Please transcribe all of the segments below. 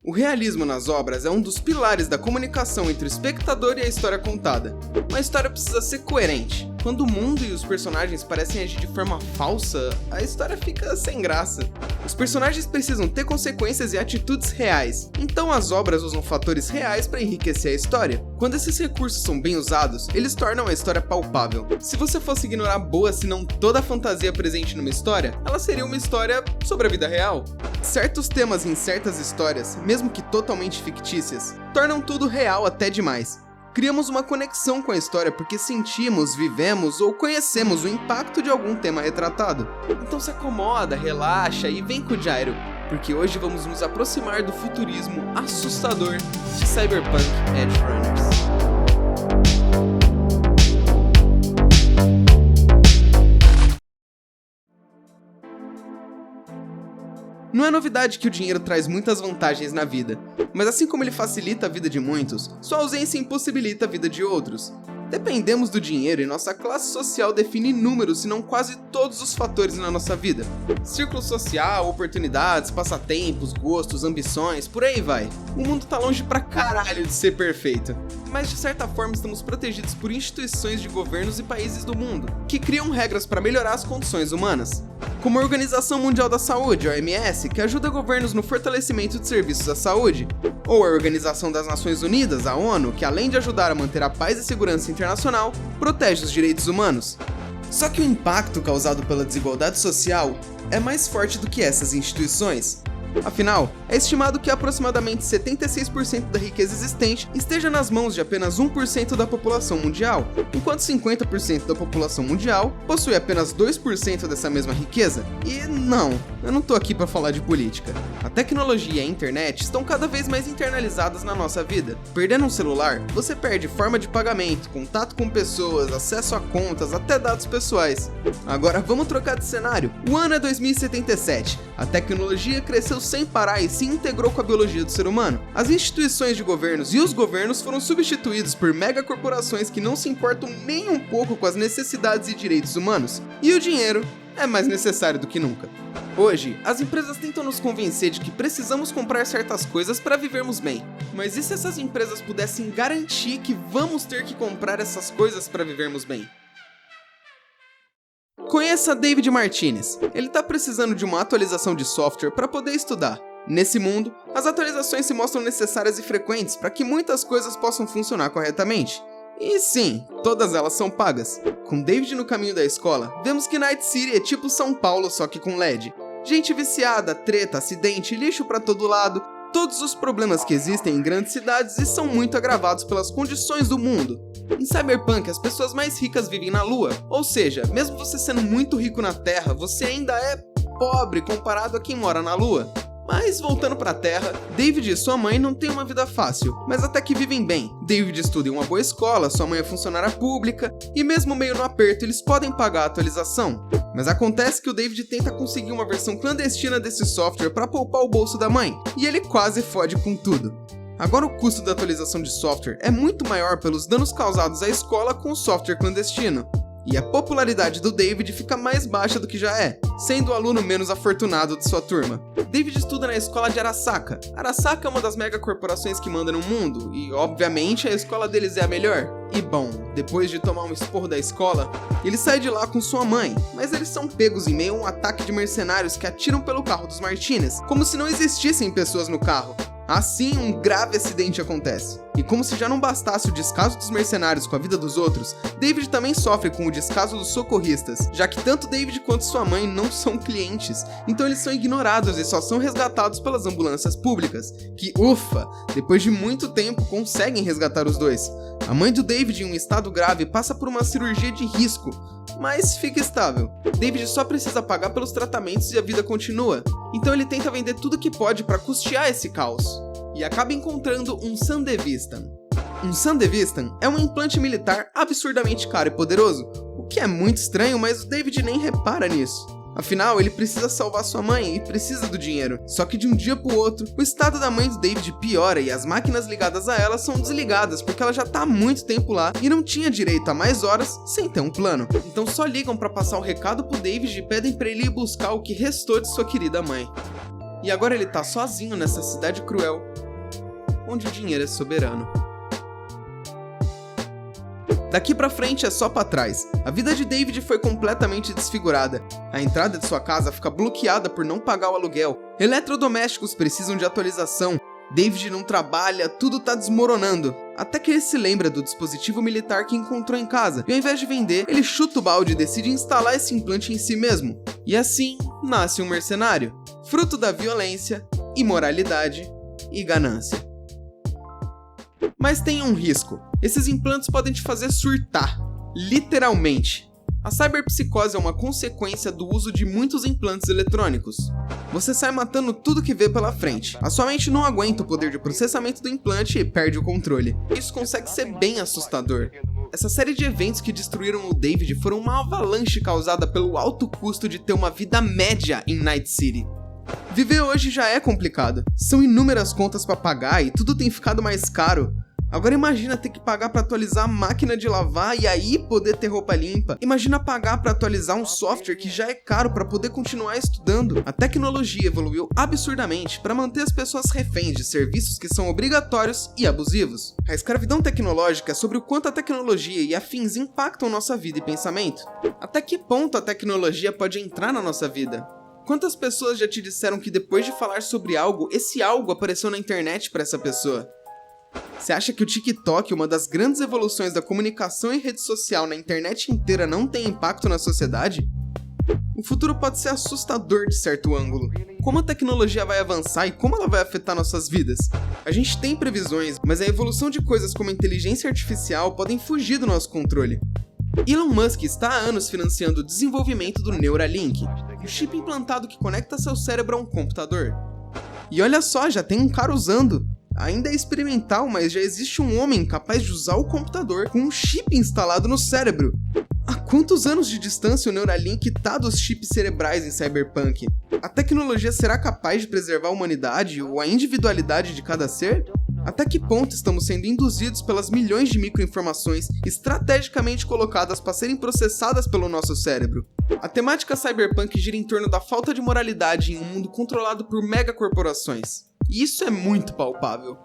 O realismo nas obras é um dos pilares da comunicação entre o espectador e a história contada. Uma história precisa ser coerente. Quando o mundo e os personagens parecem agir de forma falsa, a história fica sem graça. Os personagens precisam ter consequências e atitudes reais, então as obras usam fatores reais para enriquecer a história. Quando esses recursos são bem usados, eles tornam a história palpável. Se você fosse ignorar boa, se não toda a fantasia presente numa história, ela seria uma história sobre a vida real. Certos temas em certas histórias, mesmo que totalmente fictícias, tornam tudo real até demais. Criamos uma conexão com a história porque sentimos, vivemos ou conhecemos o impacto de algum tema retratado. Então se acomoda, relaxa e vem com o Gyro, porque hoje vamos nos aproximar do futurismo assustador de Cyberpunk Edgerunners. Não é novidade que o dinheiro traz muitas vantagens na vida, mas assim como ele facilita a vida de muitos, sua ausência impossibilita a vida de outros. Dependemos do dinheiro e nossa classe social define inúmeros, se não quase todos os fatores na nossa vida. Círculo social, oportunidades, passatempos, gostos, ambições, por aí vai. O mundo tá longe pra caralho de ser perfeito. Mas de certa forma estamos protegidos por instituições de governos e países do mundo, que criam regras para melhorar as condições humanas. Como a Organização Mundial da Saúde, OMS, que ajuda governos no fortalecimento de serviços à saúde, ou a Organização das Nações Unidas, a ONU, que além de ajudar a manter a paz e segurança internacional, protege os direitos humanos. Só que o impacto causado pela desigualdade social é mais forte do que essas instituições. Afinal, é estimado que aproximadamente 76% da riqueza existente esteja nas mãos de apenas 1% da população mundial, enquanto 50% da população mundial possui apenas 2% dessa mesma riqueza. E não, eu não tô aqui para falar de política. A tecnologia e a internet estão cada vez mais internalizadas na nossa vida. Perdendo um celular, você perde forma de pagamento, contato com pessoas, acesso a contas, até dados pessoais. Agora vamos trocar de cenário. O ano é 2077. A tecnologia cresceu sem parar e se integrou com a biologia do ser humano. As instituições de governos e os governos foram substituídos por megacorporações que não se importam nem um pouco com as necessidades e direitos humanos. E o dinheiro é mais necessário do que nunca. Hoje, as empresas tentam nos convencer de que precisamos comprar certas coisas para vivermos bem. Mas e se essas empresas pudessem garantir que vamos ter que comprar essas coisas para vivermos bem? Conheça David Martinez. Ele tá precisando de uma atualização de software para poder estudar. Nesse mundo, as atualizações se mostram necessárias e frequentes para que muitas coisas possam funcionar corretamente. E sim, todas elas são pagas. Com David no caminho da escola, vemos que Night City é tipo São Paulo, só que com LED. Gente viciada, treta, acidente, lixo pra todo lado, todos os problemas que existem em grandes cidades e são muito agravados pelas condições do mundo. Em Cyberpunk, as pessoas mais ricas vivem na Lua, ou seja, mesmo você sendo muito rico na Terra, você ainda é pobre comparado a quem mora na Lua. Mas voltando pra Terra, David e sua mãe não têm uma vida fácil, mas até que vivem bem. David estuda em uma boa escola, sua mãe é funcionária pública, e mesmo meio no aperto eles podem pagar a atualização. Mas acontece que o David tenta conseguir uma versão clandestina desse software para poupar o bolso da mãe, e ele quase fode com tudo. Agora o custo da atualização de software é muito maior pelos danos causados à escola com o software clandestino. E a popularidade do David fica mais baixa do que já é, sendo o aluno menos afortunado de sua turma. David estuda na escola de Arasaka. Arasaka é uma das megacorporações que mandam no mundo, e obviamente a escola deles é a melhor. E bom, depois de tomar um esporro da escola, ele sai de lá com sua mãe, mas eles são pegos em meio a um ataque de mercenários que atiram pelo carro dos Martinez, como se não existissem pessoas no carro. Assim, um grave acidente acontece. E como se já não bastasse o descaso dos mercenários com a vida dos outros, David também sofre com o descaso dos socorristas, já que tanto David quanto sua mãe não são clientes, então eles são ignorados e só são resgatados pelas ambulâncias públicas, que, ufa, depois de muito tempo conseguem resgatar os dois. A mãe do David, em um estado grave, passa por uma cirurgia de risco, mas fica estável. David só precisa pagar pelos tratamentos e a vida continua. Então ele tenta vender tudo que pode para custear esse caos. E acaba encontrando um Sandevistan. Um Sandevistan é um implante militar absurdamente caro e poderoso, o que é muito estranho, mas o David nem repara nisso. Afinal, ele precisa salvar sua mãe e precisa do dinheiro. Só que de um dia pro outro, o estado da mãe do David piora e as máquinas ligadas a ela são desligadas porque ela já tá há muito tempo lá e não tinha direito a mais horas sem ter um plano. Então só ligam pra passar o recado pro David e pedem pra ele ir buscar o que restou de sua querida mãe. E agora ele tá sozinho nessa cidade cruel, onde o dinheiro é soberano. Daqui pra frente é só pra trás. A vida de David foi completamente desfigurada. A entrada de sua casa fica bloqueada por não pagar o aluguel. Eletrodomésticos precisam de atualização. David não trabalha, tudo tá desmoronando. Até que ele se lembra do dispositivo militar que encontrou em casa. E ao invés de vender, ele chuta o balde e decide instalar esse implante em si mesmo. E assim, nasce um mercenário. Fruto da violência, imoralidade e ganância. Mas tem um risco. Esses implantes podem te fazer surtar. Literalmente. A cyberpsicose é uma consequência do uso de muitos implantes eletrônicos. Você sai matando tudo que vê pela frente. A sua mente não aguenta o poder de processamento do implante e perde o controle. Isso consegue ser bem assustador. Essa série de eventos que destruíram o David foram uma avalanche causada pelo alto custo de ter uma vida média em Night City. Viver hoje já é complicado. São inúmeras contas para pagar e tudo tem ficado mais caro. Agora imagina ter que pagar para atualizar a máquina de lavar e aí poder ter roupa limpa. Imagina pagar para atualizar um software que já é caro para poder continuar estudando. A tecnologia evoluiu absurdamente para manter as pessoas reféns de serviços que são obrigatórios e abusivos. A escravidão tecnológica é sobre o quanto a tecnologia e afins impactam nossa vida e pensamento. Até que ponto a tecnologia pode entrar na nossa vida? Quantas pessoas já te disseram que depois de falar sobre algo, esse algo apareceu na internet para essa pessoa? Você acha que o TikTok, uma das grandes evoluções da comunicação e rede social na internet inteira, não tem impacto na sociedade? O futuro pode ser assustador de certo ângulo. Como a tecnologia vai avançar e como ela vai afetar nossas vidas? A gente tem previsões, mas a evolução de coisas como a inteligência artificial podem fugir do nosso controle. Elon Musk está há anos financiando o desenvolvimento do Neuralink, um chip implantado que conecta seu cérebro a um computador. E olha só, já tem um cara usando. Ainda é experimental, mas já existe um homem capaz de usar o computador com um chip instalado no cérebro. Há quantos anos de distância o Neuralink tá dos chips cerebrais em Cyberpunk? A tecnologia será capaz de preservar a humanidade ou a individualidade de cada ser? Até que ponto estamos sendo induzidos pelas milhões de microinformações estrategicamente colocadas para serem processadas pelo nosso cérebro? A temática Cyberpunk gira em torno da falta de moralidade em um mundo controlado por megacorporações. E isso é muito palpável.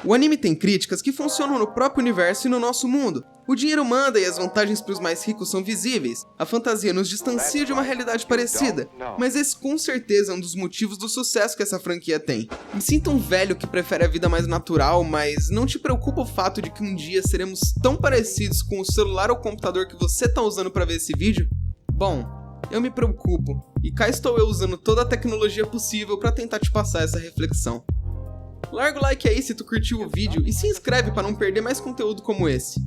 O anime tem críticas que funcionam no próprio universo e no nosso mundo. O dinheiro manda e as vantagens para os mais ricos são visíveis. A fantasia nos distancia de uma realidade parecida. Mas esse com certeza é um dos motivos do sucesso que essa franquia tem. Me sinta um velho que prefere a vida mais natural, mas não te preocupa o fato de que um dia seremos tão parecidos com o celular ou computador que você tá usando para ver esse vídeo? Bom, eu me preocupo, e cá estou eu usando toda a tecnologia possível para tentar te passar essa reflexão. Larga o like aí se tu curtiu o vídeo e se inscreve para não perder mais conteúdo como esse.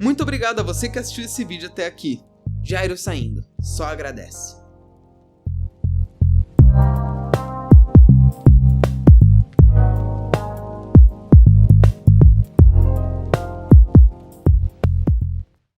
Muito obrigado a você que assistiu esse vídeo até aqui. Jairo saindo, só agradece.